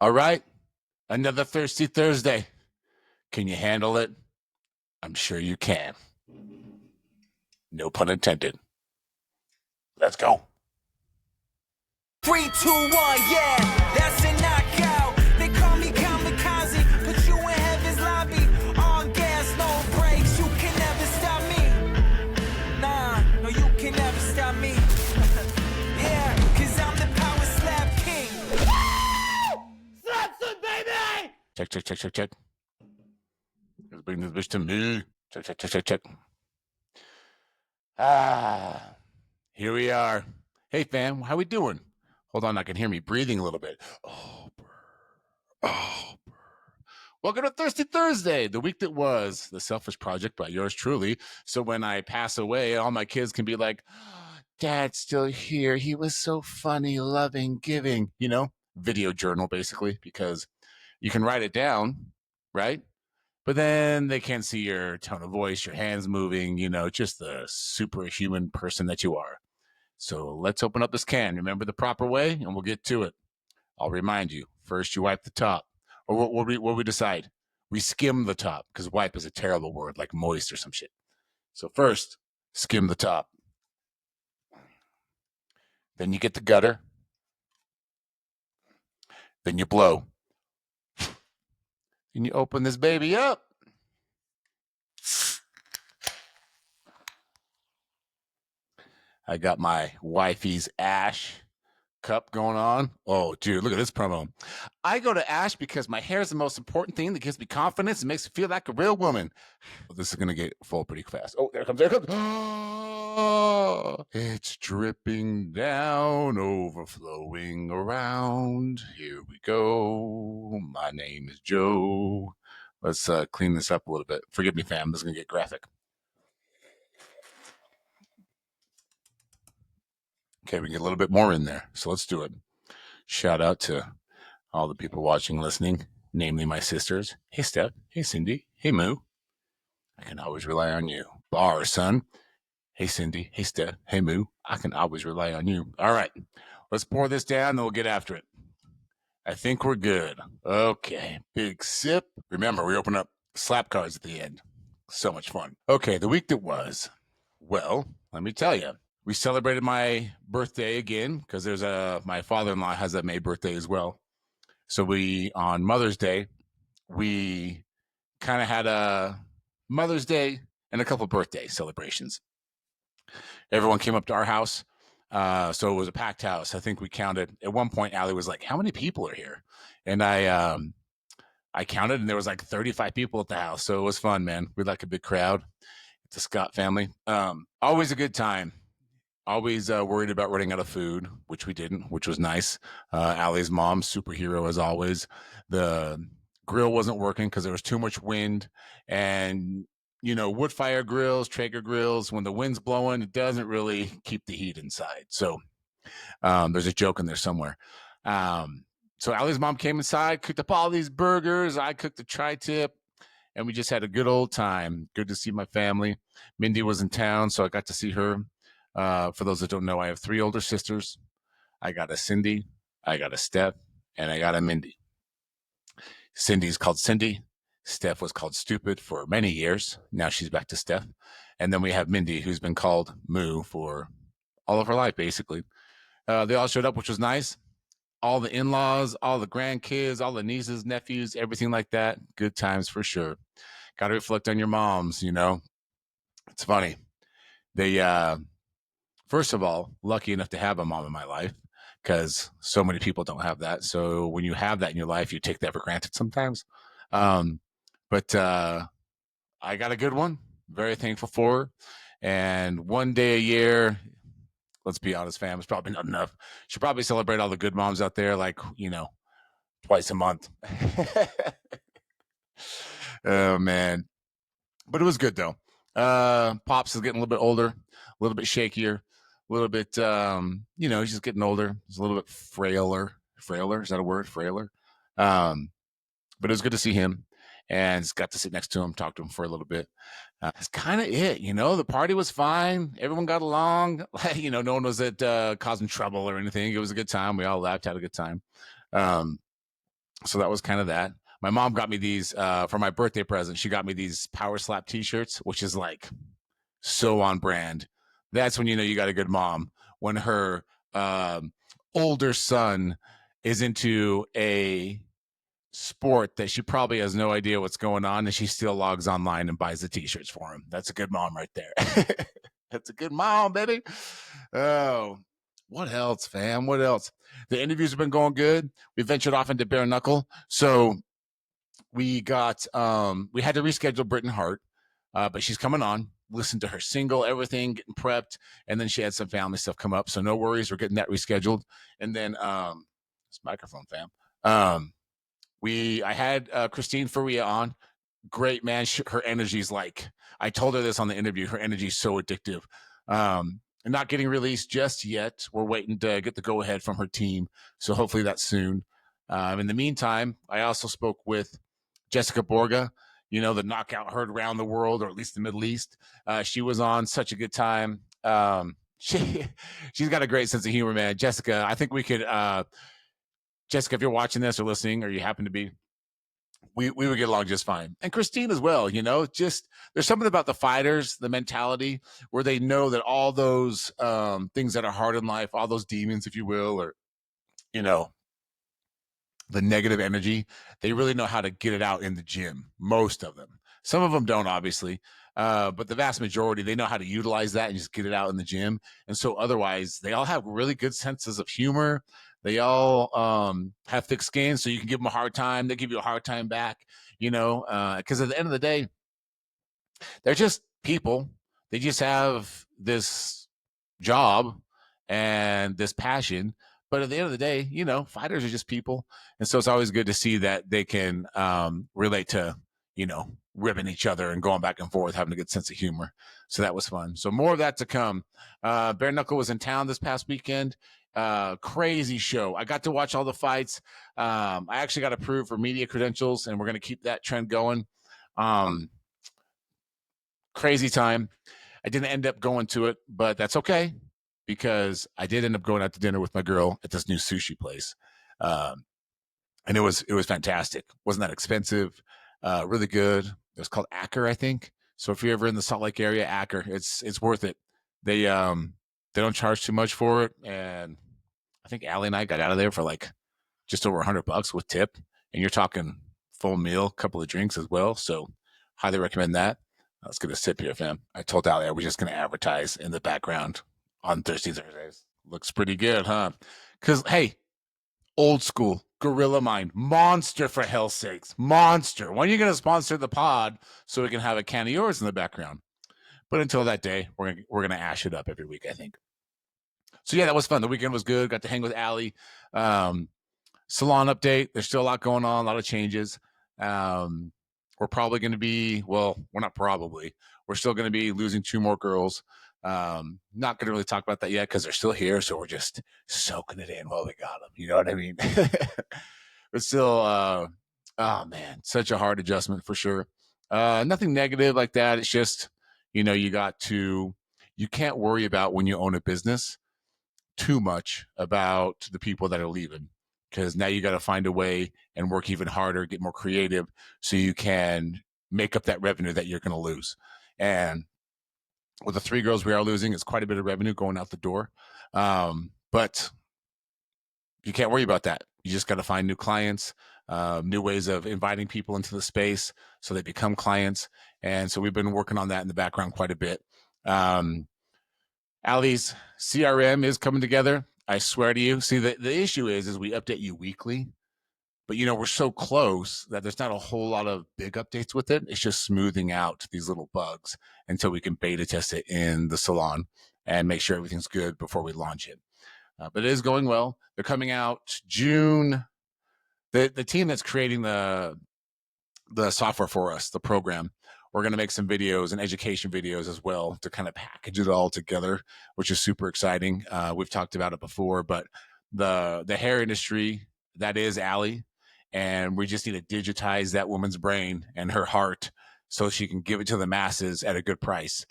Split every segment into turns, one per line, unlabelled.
All right. Another Thirsty Thursday. Can you handle it? I'm sure you can. No pun intended. Let's go.
3, 2, 1, yeah, that's a knockout. They call me kamikaze, put you in heaven's lobby. On gas, no brakes, you can never stop me. Nah, no, you can never stop me. Yeah, cause I'm the power slap king. Slapson, baby!
Check. Let's bring this bitch to me. Check. Here we are. Hey, fam, how we doing? Hold on, I can hear me breathing a little bit. Oh, brr. Oh, brr. Welcome to Thirsty Thursday, the week that was, the selfish project by yours truly. So when I pass away, all my kids can be like, Dad's still here. He was so funny, loving, giving, video journal basically, because you can write it down, right? But then they can't see your tone of voice, your hands moving, just the superhuman person that you are. So let's open up this can. Remember the proper way, and we'll get to it. I'll remind you. First, you wipe the top. Or what we decide? We skim the top, because wipe is a terrible word, like moist or some shit. So first, skim the top. Then you get the gutter. Then you blow. And you open this baby up. I got my wifey's Ash cup going on. Oh, dude, look at this promo. I go to Ash because my hair is the most important thing that gives me confidence and makes me feel like a real woman. This is going to get full pretty fast. Oh, there it comes. Oh, it's dripping down, overflowing around. Here we go. My name is Joe. Let's clean this up a little bit. Forgive me, fam. This is going to get graphic. Okay, we get a little bit more in there. So let's do it. Shout out to all the people watching, listening, namely my sisters. Hey, Steph. Hey, Cindy. Hey, Moo. I can always rely on you. Bar, son. Hey, Cindy. Hey, Steph. Hey, Moo. I can always rely on you. All right. Let's pour this down, then we'll get after it. I think we're good. Okay. Big sip. Remember, we open up slap cards at the end. So much fun. Okay, the week that was. Well, let me tell you. We celebrated my birthday again because there's my father-in-law has a May birthday as well. So on Mother's Day, we kind of had a Mother's Day and a couple birthday celebrations. Everyone came up to our house. So it was a packed house. I think we counted at one point. Allie was like, "How many people are here?" And I counted, and there was like 35 people at the house. So it was fun, man. We like a big crowd. The Scott family. Always a good time. Always worried about running out of food, which we didn't, which was nice. Allie's mom, superhero as always. The grill wasn't working because there was too much wind. And, wood fire grills, Traeger grills, when the wind's blowing, it doesn't really keep the heat inside. So there's a joke in there somewhere. So Allie's mom came inside, cooked up all these burgers. I cooked the tri-tip. And we just had a good old time. Good to see my family. Mindy was in town, so I got to see her. For those that don't know, I have 3 older sisters. I got a Cindy, I got a Steph, and I got a Mindy. Cindy's called Cindy. Steph was called Stupid for many years. Now she's back to Steph. And then we have Mindy, who's been called Moo for all of her life, basically. They all showed up, which was nice. All the in-laws, all the grandkids, all the nieces, nephews, everything like that. Good times for sure. Got to reflect on your moms, It's funny. They, first of all, lucky enough to have a mom in my life because so many people don't have that. So when you have that in your life, you take that for granted sometimes. But I got a good one. Very thankful for her. And one day a year, let's be honest, fam, it's probably not enough. Should probably celebrate all the good moms out there, like, twice a month. Oh, man. But it was good, though. Pops is getting a little bit older, a little bit shakier, a little bit, he's just getting older. He's a little bit frailer. Frailer? Is that a word? Frailer? But it was good to see him and just got to sit next to him, talk to him for a little bit. That's kind of it, The party was fine. Everyone got along. No one was causing trouble or anything. It was a good time. We all laughed, had a good time. So that was kind of that. My mom got me these for my birthday present. She got me these Power Slap T-shirts, which is like so on brand. That's when you know you got a good mom. When her um, older son is into a sport that she probably has no idea what's going on, and she still logs online and buys the T-shirts for him. That's a good mom right there. That's a good mom, baby. Oh, what else, fam? What else? The interviews have been going good. We ventured off into bare knuckle, so we had to reschedule Britton Hart, but she's coming on. Listen to her single, everything, getting prepped, and then she had some family stuff come up. So no worries, we're getting that rescheduled. And then this microphone, fam. I had Christine Faria on. Great, man. Her energy's like, I told her this on the interview. Her energy's so addictive. And not getting released just yet. We're waiting to get the go ahead from her team. So hopefully that's soon. In the meantime, I also spoke with Jessica Borga, the knockout heard around the world, or at least the Middle East. She was on, such a good time. She's got a great sense of humor, man. Jessica, I think we could, Jessica, if you're watching this or listening, or you happen to be, we would get along just fine. And Christine as well, just there's something about the fighters, the mentality where they know that all those things that are hard in life, all those demons, if you will, or, the negative energy, they really know how to get it out in the gym. Most of them. Some of them don't, obviously. But the vast majority, they know how to utilize that and just get it out in the gym. And so otherwise, they all have really good senses of humor. They all have thick skin, so you can give them a hard time. They give you a hard time back, because at the end of the day, they're just people. They just have this job and this passion. But at the end of the day, fighters are just people. And so it's always good to see that they can relate to, ribbing each other and going back and forth, having a good sense of humor. So that was fun. So more of that to come. Bare Knuckle was in town this past weekend. Crazy show. I got to watch all the fights. I actually got approved for media credentials, and we're going to keep that trend going. Crazy time. I didn't end up going to it, but that's okay, because I did end up going out to dinner with my girl at this new sushi place. And it was fantastic. Wasn't that expensive. Really good. It was called Acker, I think. So if you're ever in the Salt Lake area, Acker, it's worth it. They don't charge too much for it. And I think Allie and I got out of there for like just over $100 with tip. And you're talking full meal, couple of drinks as well. So highly recommend that. Let's get a sip here, fam. I told Allie I was just going to advertise in the background on Thursdays. Looks pretty good, huh? Because, hey, old school, Gorilla Mind, Monster, for hell's sakes, Monster. When are you going to sponsor the pod so we can have a can of yours in the background? But until that day, we're gonna ash it up every week, I think. So yeah, that was fun. The weekend was good. Got to hang with Allie. Salon update. There's still a lot going on, a lot of changes. We're probably going to be, well, we're not probably. We're still going to be losing 2 more girls. Not going to really talk about that yet because they're still here. So we're just soaking it in while we got them. You know what I mean? But still, oh man, such a hard adjustment for sure. Nothing negative like that. It's just, you can't worry about, when you own a business, too much about the people that are leaving, because now you got to find a way and work even harder, get more creative, so you can make up that revenue that you're going to lose. And with the 3 girls we are losing, it's quite a bit of revenue going out the door. But you can't worry about that. You just got to find new clients, new ways of inviting people into the space so they become clients. And so we've been working on that in the background quite a bit. Allie's CRM is coming together. I swear to you. See, the issue is we update you weekly, but we're so close that there's not a whole lot of big updates with it. It's just smoothing out these little bugs until we can beta test it in the salon and make sure everything's good before we launch it. But it is going well. They're coming out June. The team that's creating the software for us, the program, we're going to make some videos and education videos as well to kind of package it all together, which is super exciting. We've talked about it before, but the hair industry, that is Allie, and we just need to digitize that woman's brain and her heart so she can give it to the masses at a good price,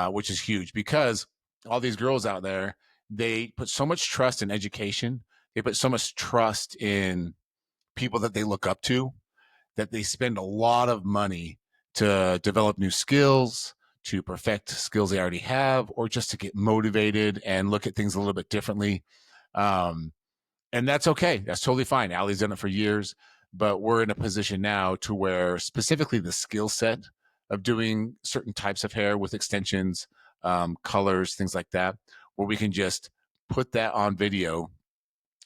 which is huge, because all these girls out there, they put so much trust in education. They put so much trust in people that they look up to, that they spend a lot of money to develop new skills, to perfect skills they already have, or just to get motivated and look at things a little bit differently. Um, and that's okay. That's totally fine. Allie's done it for years, but we're in a position now to where specifically the skill set of doing certain types of hair with extensions, colors, things like that, where we can just put that on video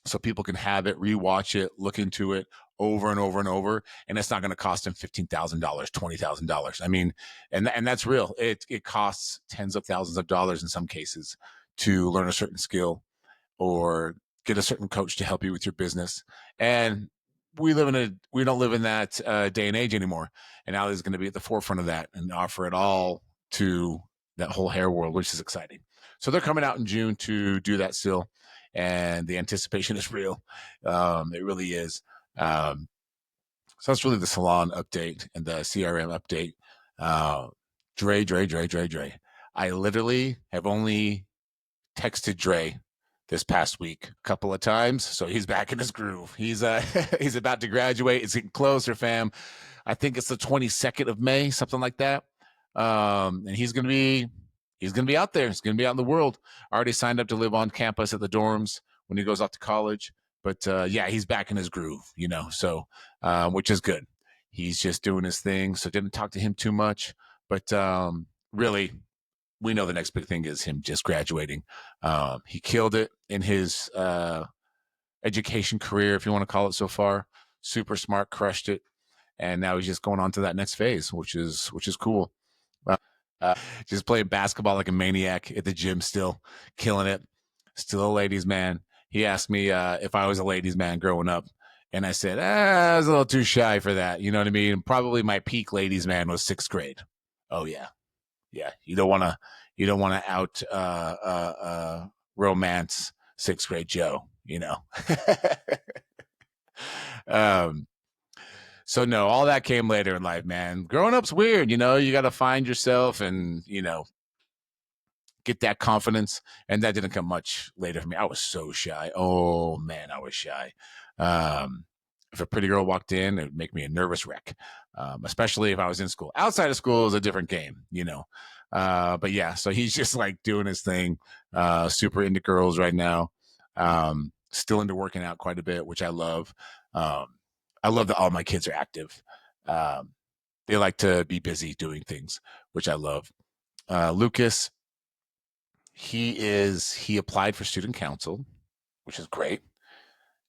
so people can have it, rewatch it, look into it over and over and over, and it's not going to cost them $15,000, $20,000. I mean, and that's real. It costs tens of thousands of dollars in some cases to learn a certain skill or get a certain coach to help you with your business. And we don't live in that day and age anymore. And Ali is going to be at the forefront of that and offer it all to that whole hair world, which is exciting. So they're coming out in June to do that still, and the anticipation is real. It really is. So that's really the Salon update and the CRM update. Dre. I literally have only texted Dre this past week a couple of times, so he's back in his groove. He's he's about to graduate. It's getting closer, fam. I think it's the 22nd of May, something like that. And he's gonna be out there. He's gonna be out in the world. I already signed up to live on campus at the dorms when he goes off to college. But yeah, he's back in his groove, you know. So which is good. He's just doing his thing. So didn't talk to him too much, but really we know the next big thing is him just graduating. He killed it in his education career, if you want to call it so far. Super smart, crushed it, and now he's just going on to that next phase, which is cool. Just playing basketball like a maniac at the gym, still killing it. Still a ladies' man. He asked me if I was a ladies' man growing up, and I said I was a little too shy for that. You know what I mean? Probably my peak ladies' man was 6th grade. Oh yeah. You don't want to out romance 6th grade Joe, you know. So no, all that came later in life, man. Growing up's weird, you know. You got to find yourself and, you know, get that confidence, and that didn't come much later for me. I was so shy. Oh man, I was shy. If a pretty girl walked in, it would make me a nervous wreck, especially if I was in school. Outside of school is a different game, you know. But yeah, so he's just like doing his thing, super into girls right now, still into working out quite a bit, which I love. I love that all my kids are active. They like to be busy doing things, which I love. Lucas, he applied for student council, which is great.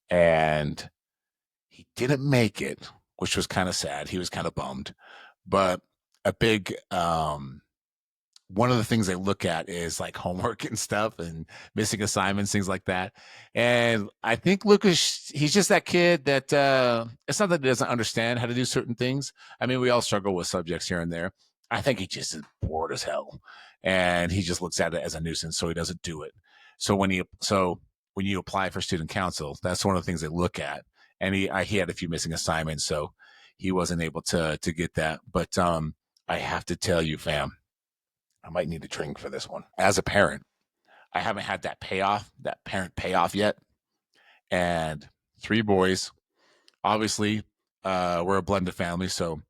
And he didn't make it, which was kind of sad. He was kind of bummed. But a big one of the things they look at is like homework and stuff and missing assignments, things like that. And I think Lucas, he's just that kid that it's not that he doesn't understand how to do certain things. I mean, we all struggle with subjects here and there. I think he just is bored as hell, and he just looks at it as a nuisance, so he doesn't do it. So when you apply for student council, that's one of the things they look at. And he had a few missing assignments, so he wasn't able to get that. But I have to tell you, fam, I might need a drink for this one. As a parent, I haven't had that parent payoff yet. And 3 boys, obviously, we're a blended family. So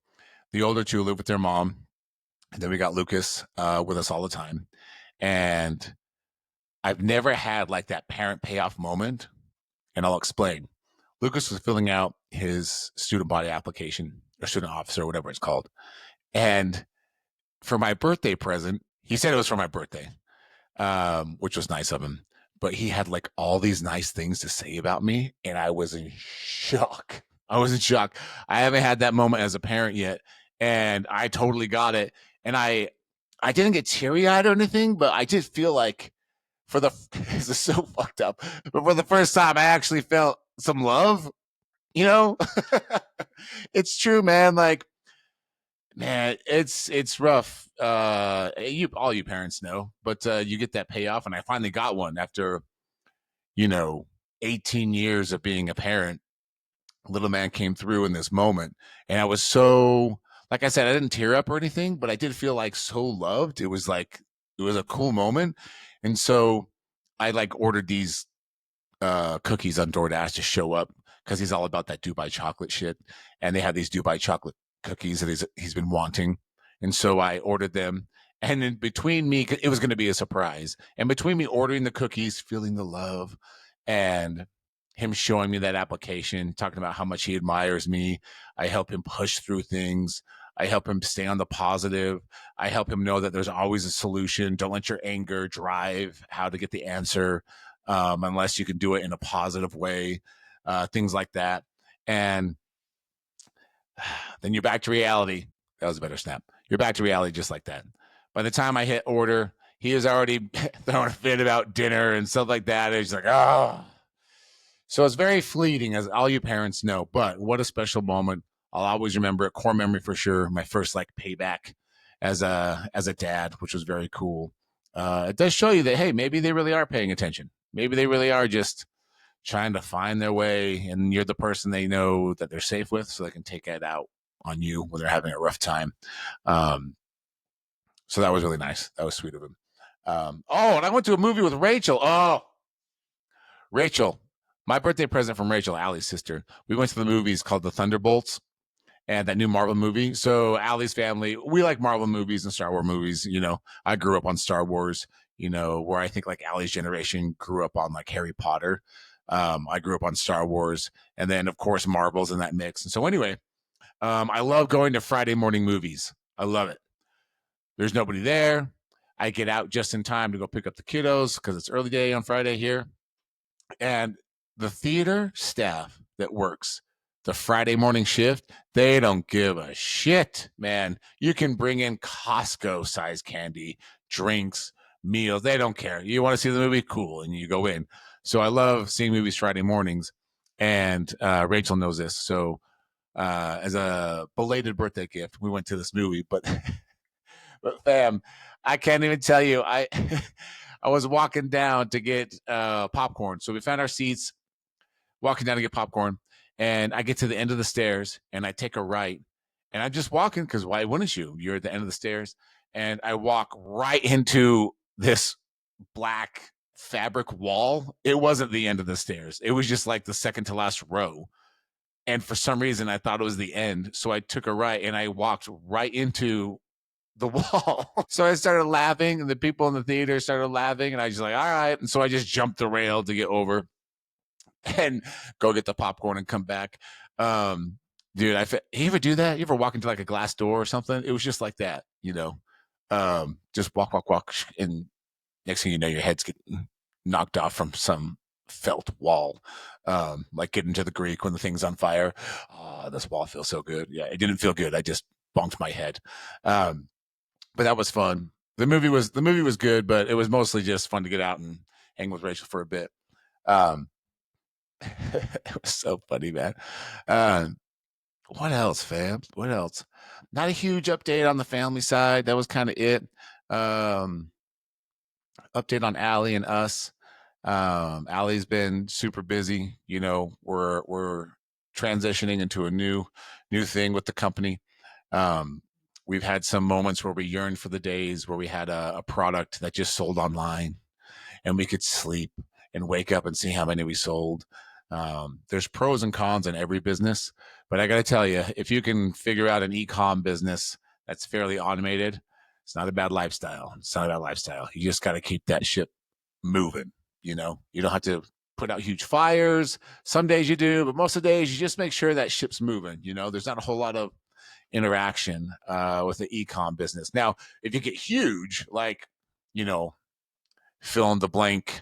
the older 2 live with their mom. And then we got Lucas with us all the time. And I've never had like that parent payoff moment. And I'll explain. Lucas was filling out his student body application or student officer, or whatever it's called. And for my birthday present, he said it was for my birthday, which was nice of him. But he had like all these nice things to say about me, and I was in shock. I haven't had that moment as a parent yet, and I totally got it. And I didn't get teary-eyed or anything, but I just feel like this is so fucked up. But for the first time, I actually felt some love, you know. It's true, man. Like, man, it's rough. All you parents know, but you get that payoff, and I finally got one after, 18 years of being a parent. Little man came through in this moment, and I was so, like I said, I didn't tear up or anything, but I did feel like so loved. It was a cool moment, and so I like ordered these cookies on DoorDash to show up because he's all about that Dubai chocolate shit. And they have these Dubai chocolate cookies that he's been wanting. And so I ordered them. And in between me, it was going to be a surprise. And between me ordering the cookies, feeling the love, and him showing me that application, talking about how much he admires me, I help him push through things. I help him stay on the positive. I help him know that there's always a solution. Don't let your anger drive how to get the answer, unless you can do it in a positive way, things like that. And then you're back to reality. That was a better snap. You're back to reality just like that. By the time I hit order, he was already throwing a fit about dinner and stuff like that. And he's like, oh. So it's very fleeting, as all you parents know. But what a special moment. I'll always remember it. Core memory for sure. My first like payback as a dad, which was very cool. It does show you that, hey, maybe they really are paying attention. Maybe they really are just trying to find their way, and you're the person they know that they're safe with, so they can take that out on you when they're having a rough time. So that was really nice. That was sweet of him. Oh, and I went to a movie with Rachel. Oh, Rachel, my birthday present from Rachel, Allie's sister. We went to the movies called The Thunderbolts and that new Marvel movie. So Allie's family, we like Marvel movies and Star Wars movies. You know, I grew up on Star Wars, you know, where I think like Allie's generation grew up on like Harry Potter. I grew up on Star Wars, and then of course Marvel's in that mix. And so anyway, I love going to Friday morning movies. I love it. There's nobody there. I get out just in time to go pick up the kiddos because it's early day on Friday here. And the theater staff that works the Friday morning shift, they don't give a shit, man. You can bring in Costco size candy, drinks, meals. They don't care. You want to see the movie? Cool. And you go in. So I love seeing movies Friday mornings. And Rachel knows this. So as a belated birthday gift, we went to this movie. But fam, I can't even tell you. I was walking down to get popcorn. So we found our seats, walking down to get popcorn. And I get to the end of the stairs and I take a right. And I'm just walking because why wouldn't you? You're at the end of the stairs. And I walk right into this black fabric wall. It wasn't the end of the stairs. It was just like the second to last row. And for some reason, I thought it was the end. So I took a right and I walked right into the wall. So I started laughing and the people in the theater started laughing. And I was just like, all right. And so I just jumped the rail to get over and go get the popcorn and come back. Dude, you ever do that? You ever walk into like a glass door or something? It was just like that, you know, just walk, and next thing you know, your head's getting knocked off from some felt wall, like getting to the Greek when the thing's on fire. Oh, this wall feels so good. Yeah, it didn't feel good. I just bonked my head. But that was fun. The movie was good, but it was mostly just fun to get out and hang with Rachel for a bit. It was so funny, man. What else, fam? What else? Not a huge update on the family side. That was kind of it. Update on Allie and us. Allie's been super busy. You know, we're transitioning into a new thing with the company. We've had some moments where we yearned for the days where we had a product that just sold online and we could sleep and wake up and see how many we sold. There's pros and cons in every business, but I got to tell you, if you can figure out an e-com business that's fairly automated, it's not a bad lifestyle. It's not a bad lifestyle. You just got to keep that ship moving. You know, you don't have to put out huge fires. Some days you do, but most of the days you just make sure that ship's moving. You know, there's not a whole lot of interaction with the e-com business. Now, if you get huge, like, you know, fill in the blank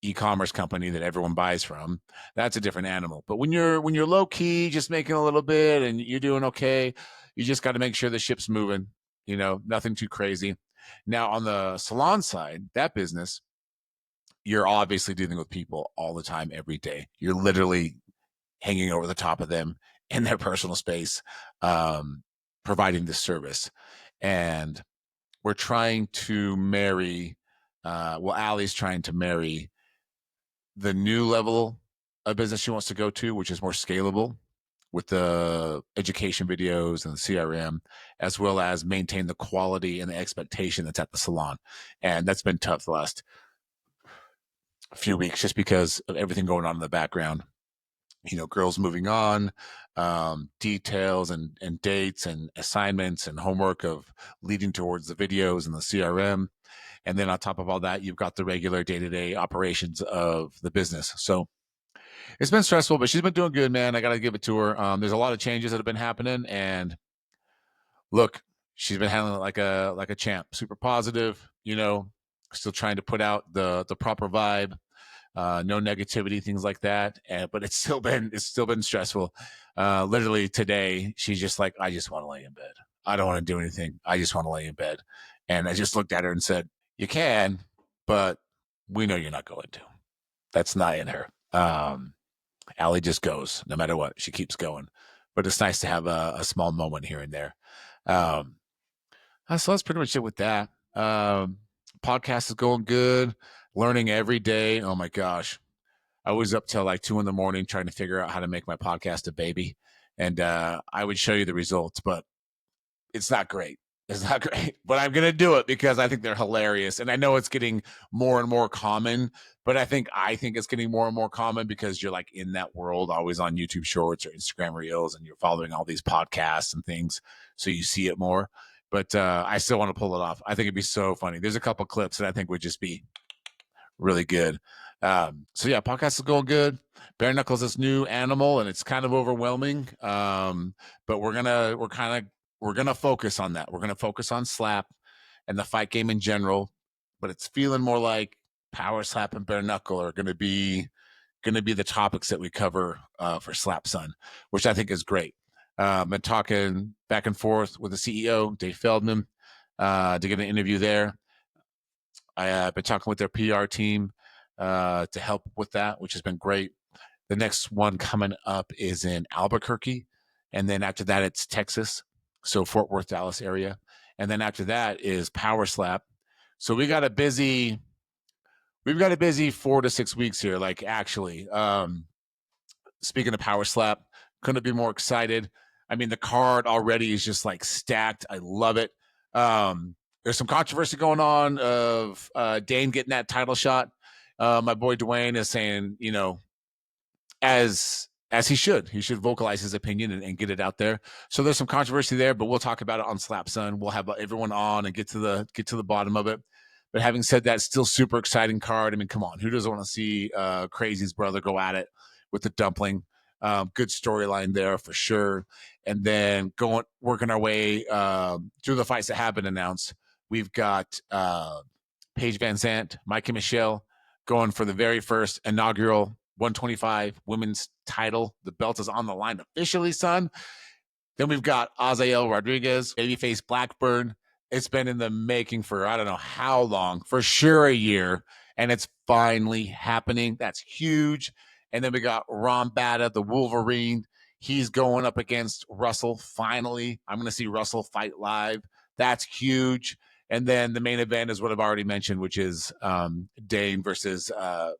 e-commerce company that everyone buys from, that's a different animal. But when you're low key, just making a little bit and you're doing okay, you just got to make sure the ship's moving, you know, nothing too crazy. Now on the salon side, that business, you're obviously dealing with people all the time, every day. You're literally hanging over the top of them in their personal space, providing this service. And we're trying to marry, Allie's trying to marry the new level of business she wants to go to, which is more scalable with the education videos and the CRM, as well as maintain the quality and the expectation that's at the salon. And that's been tough the last few weeks just because of everything going on in the background. girls moving on, details and dates and assignments and homework of leading towards the videos and the CRM. And then on top of all that, you've got the regular day-to-day operations of the business. So it's been stressful, but she's been doing good, man. I got to give it to her. There's a lot of changes that have been happening, and look, she's been handling it like a champ. Super positive, still trying to put out the proper vibe, no negativity, things like that. But it's still been stressful. Literally today, she's just like, I just want to lay in bed. I don't want to do anything. I just want to lay in bed. And I just looked at her and said, you can, but we know you're not going to. That's not in her. Allie just goes no matter what. She keeps going. But it's nice to have a small moment here and there. So that's pretty much it with that. Podcast is going good. Learning every day. Oh my gosh. I was up till like 2 a.m. trying to figure out how to make my podcast a baby. And I would show you the results, but it's not great. It's not great, but I'm going to do it because I think they're hilarious. And I know it's getting more and more common, but I think it's getting more and more common because you're like in that world, always on YouTube Shorts or Instagram Reels, and you're following all these podcasts and things. So you see it more, but I still want to pull it off. I think it'd be so funny. There's a couple clips that I think would just be really good. So yeah, podcast is going good. Bare knuckles is new animal, and it's kind of overwhelming. But we're gonna focus on that. We're gonna focus on slap and the fight game in general. But it's feeling more like power slap and bare knuckle are gonna be the topics that we cover for Slap Son, which I think is great. Been talking back and forth with the CEO, Dave Feldman, to get an interview there. I've been talking with their PR team to help with that, which has been great. The next one coming up is in Albuquerque, and then after that, it's Texas, so Fort Worth, Dallas area, and then after that is Power Slap. So we've got a busy 4 to 6 weeks here. Like actually, speaking of Power Slap, couldn't be more excited. I mean, the card already is just like stacked. I love it. There's some controversy going on of Dane getting that title shot. My boy Dwayne is saying, as he should vocalize his opinion and get it out there. So there's some controversy there, but we'll talk about it on Slap Son. We'll have everyone on and get to the bottom of it. But having said that, still super exciting card. I mean, come on, who doesn't want to see Crazy's brother go at it with the dumpling? Good storyline there for sure. And then working our way through the fights that have been announced. We've got Paige Van Zandt, Mike and Michelle going for the very first inaugural 125 women's title. The belt is on the line officially, son. Then we've got Azael Rodriguez, babyface Blackburn. It's been in the making for I don't know how long, for sure a year, and it's finally happening. That's huge. And then we got Ron Bata, the Wolverine. He's going up against Russell. Finally, I'm going to see Russell fight live. That's huge. And then the main event is what I've already mentioned, which is Dane versus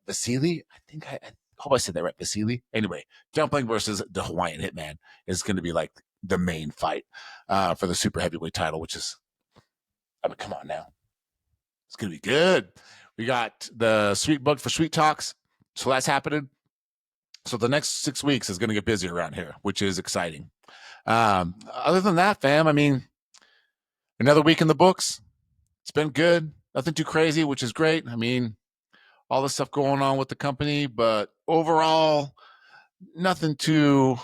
Vasily. I hope I said that right, Vasily. Anyway, Dumpling versus the Hawaiian Hitman is going to be like the main fight for the super heavyweight title, which is, I mean, come on now. It's going to be good. We got the Sweet Book for Sweet Talks. So that's happening. So the next 6 weeks is going to get busy around here, which is exciting. Other than that, fam, I mean, another week in the books. It's been good. Nothing too crazy, which is great. I mean, all the stuff going on with the company, but overall, nothing too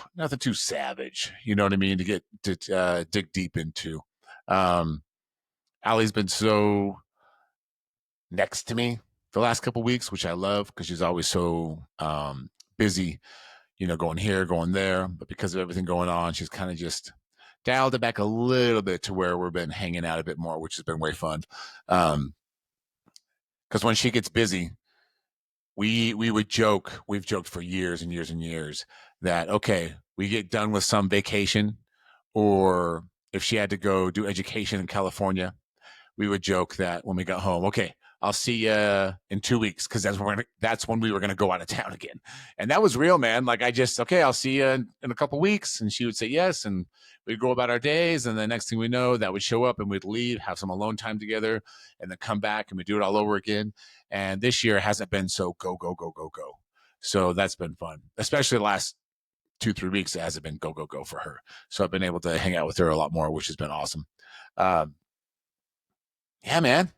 savage. You know what I mean? To get to dig deep into. Allie's been so next to me the last couple of weeks, which I love because she's always so busy, going here, going there. But because of everything going on, she's kind of just dialed it back a little bit to where we've been hanging out a bit more, which has been way fun. Because when she gets busy, we've joked for years and years and years that, okay, we get done with some vacation, or if she had to go do education in California, we would joke that when we got home, okay, I'll see you in 2 weeks, because that's when we were going to go out of town again. And that was real, man. Like I'll see you in a couple weeks. And she would say yes. And we'd go about our days. And the next thing we know, that would show up and we'd leave, have some alone time together, and then come back and we do it all over again. And this year hasn't been so go, go, go, go, go. So that's been fun, especially the last 2-3 weeks, it hasn't been go, go, go for her. So I've been able to hang out with her a lot more, which has been awesome. Yeah, man.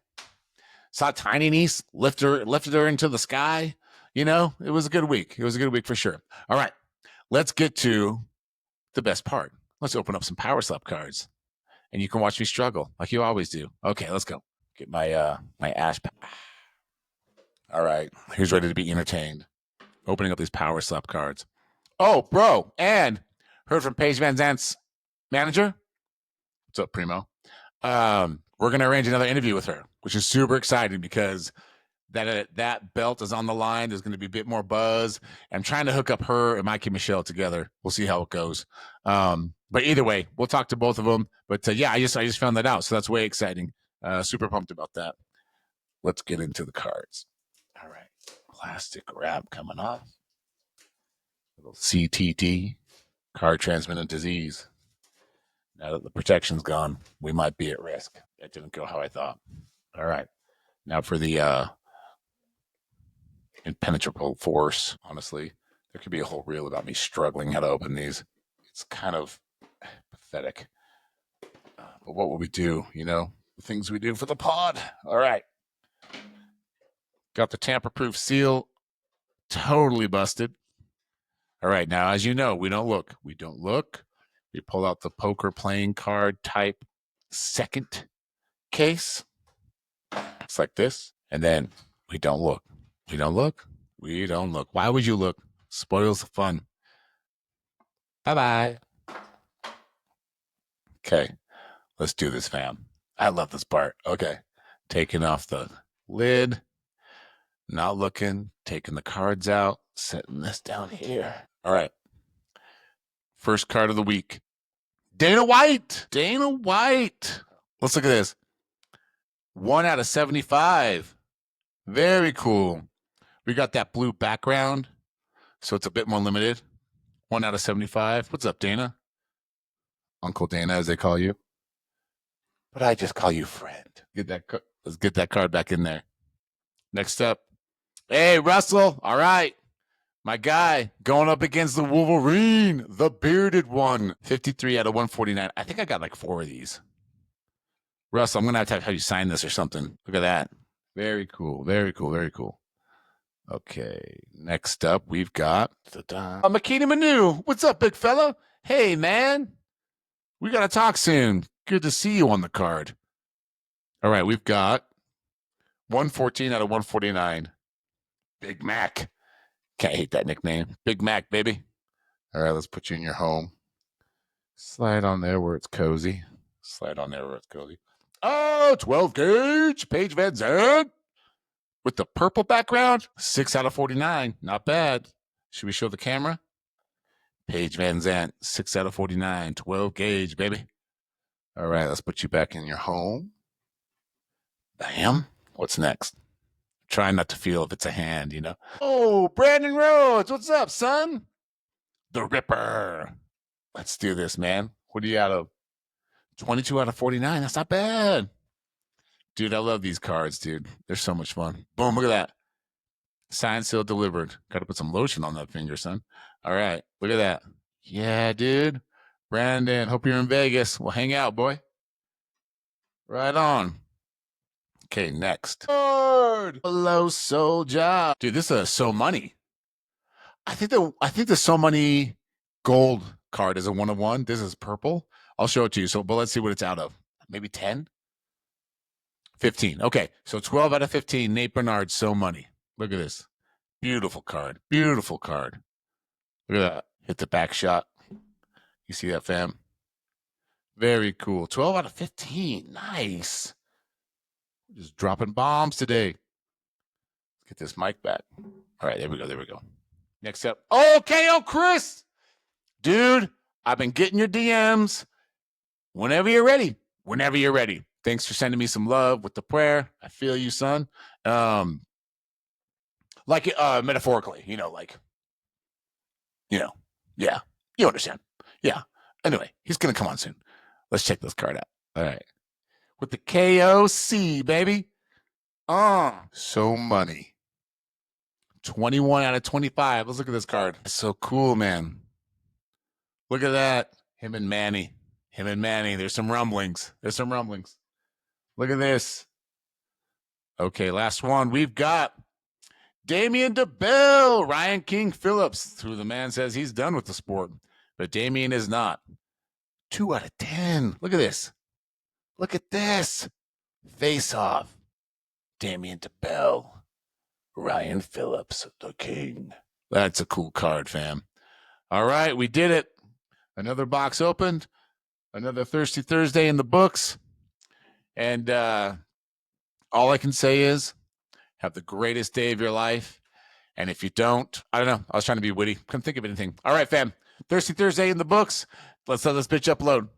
Saw Tiny Niece, lifted her into the sky. You know, it was a good week. It was a good week for sure. All right, let's get to the best part. Let's open up some Power Slap cards, and you can watch me struggle like you always do. Okay, let's go. Get my my ash. All right, who's ready to be entertained? Opening up these Power Slap cards. Oh, bro, and heard from Paige Van Zant's manager. What's up, Primo? We're gonna arrange another interview with her, which is super exciting because that belt is on the line. There's going to be a bit more buzz. I'm trying to hook up her and Mikey Michelle together. We'll see how it goes. But either way, we'll talk to both of them. But yeah, I just found that out, so that's way exciting. Super pumped about that. Let's get into the cards. All right, plastic wrap coming off. Little CTT, card transmitted disease. Now that the protection's gone, we might be at risk. That didn't go how I thought. All right, now for the impenetrable force. Honestly, there could be a whole reel about me struggling how to open these. It's kind of pathetic. But what will we do? You know, the things we do for the pod. All right. Got the tamper-proof seal. Totally busted. All right. Now, as you know, we don't look. We don't look. We pull out the poker playing card type second case. It's like this. And then we don't look. We don't look. We don't look. Why would you look? Spoils the fun. Bye-bye. Okay. Let's do this, fam. I love this part. Okay. Taking off the lid. Not looking. Taking the cards out. Setting this down here. All right. First card of the week. Dana White. Dana White. Let's look at this. 1 out of 75. Very cool. We got that blue background, so it's a bit more limited. 1 out of 75. What's up, Dana? Uncle Dana, as they call you. But I just call you friend. Let's get that card back in there. Next up. Hey, Russell. All right. My guy going up against the Wolverine, the bearded one. 53 out of 149. I think I got like 4 of these. Russell, I'm going to have you sign this or something. Look at that. Very cool. Very cool. Very cool. Okay, next up, we've got Makini Manu. What's up, big fella? Hey, man. We got to talk soon. Good to see you on the card. All right, we've got 114 out of 149. Big Mac. Can't hate that nickname. Big Mac, baby. All right, let's put you in your home. Slide on there where it's cozy. Slide on there where it's cozy. Oh, 12 gauge. Paige Van Zandt. With the purple background, 6 out of 49. Not bad. Should we show the camera? Paige Van Zandt, 6 out of 49. 12 gauge, baby. All right, let's put you back in your home. Bam. What's next? Try not to feel if it's a hand, you know. Oh, Brandon Rhodes. What's up, son? The Ripper. Let's do this, man. What are you out of? 22 out of 49. That's not bad. Dude, I love these cards, dude. They're so much fun. Boom, look at that. Signed, sealed, delivered. Got to put some lotion on that finger, son. All right, look at that. Yeah, dude. Brandon, hope you're in Vegas. We'll hang out, boy. Right on. Okay, next. Lord. Hello, Soldier. Dude, this is So Money. I think the So Money gold card is a 1 of 1. This is purple. I'll show it to you. But let's see what it's out of. Maybe 10? 15. Okay, so 12 out of 15. Nate Bernard, So Money. Look at this. Beautiful card. Beautiful card. Look at that. Hit the back shot. You see that, fam? Very cool. 12 out of 15. Nice. Just dropping bombs today. Let's get this mic back. All right, there we go. There we go. Next up. Oh, Chris. Dude, I've been getting your DMs. Whenever you're ready. Whenever you're ready. Thanks for sending me some love with the prayer. I feel you, son. Like metaphorically, yeah, you understand. Yeah. Anyway, he's gonna come on soon. Let's check this card out. All right, with the KOC, baby. So Money. 21 out of 25. Let's look at this card. It's so cool, man. Look at that. Him and Manny. There's some rumblings. Look at this. Okay, last one. We've got Damien DeBell, Ryan King Phillips, who the man says he's done with the sport, but Damien is not. 2 out of 10. Look at this. Face off. Damien DeBell, Ryan Phillips, the king. That's a cool card, fam. All right, we did it. Another box opened. Another Thirsty Thursday in the books. And all I can say is have the greatest day of your life. And if you don't, I don't know. I was trying to be witty. Couldn't think of anything. All right, fam. Thirsty Thursday in the books. Let's let this bitch upload.